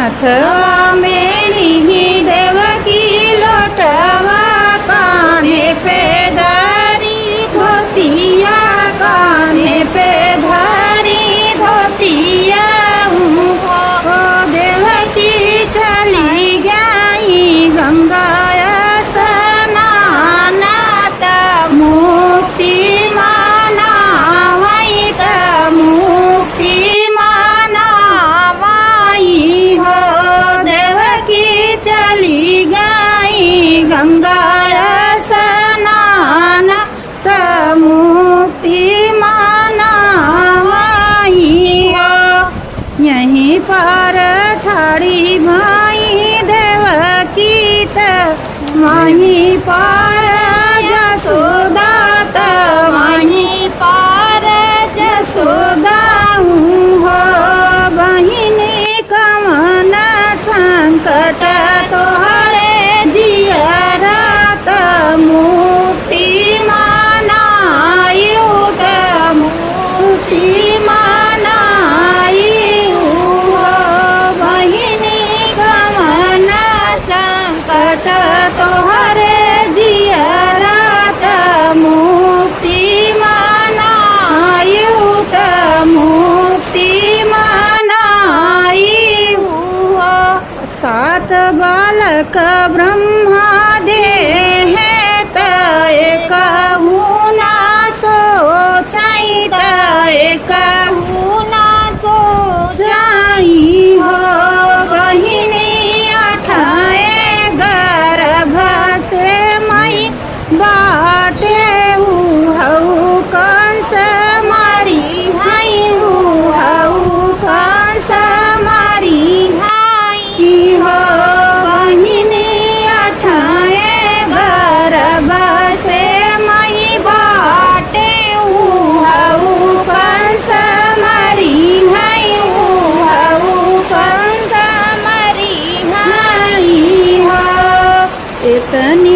मथवा मेरी देवकी लोटवा काने पे धरी धोतिया काने पे धरी धोतिया ओ देवकी चली गई गंगा स्नान त मुक्ति माना वही त मुक्ति माना वही हो देवकी चली गई गंगा स्नान त मुक्ति माना वही हो यहीं पर ठाड़ी भाई देवकी त वहीं पर जसोदा त वहीं पर जसोदा हो बहिनी कमन संकट तोहरे जियरा त मुक्ति मानायु त मुक्ति मानायु हो बहिनी कमन संकट तोहरे जियरा त मुक्ति मानायु त मुक्ति मानायु हो सात बालक ब्रह्मा दे है त एकहु ना सोचाई त एकहु ना सोचाई हो बहिनी अठाए गर्भ से मई बाटे हऊ कंस मारी हई हऊ कंस मारी हई हो बहिनी अठाए गर्भ से मई बाटे हऊ कंस मारी हई हऊ कंस मारी हई हो इतनी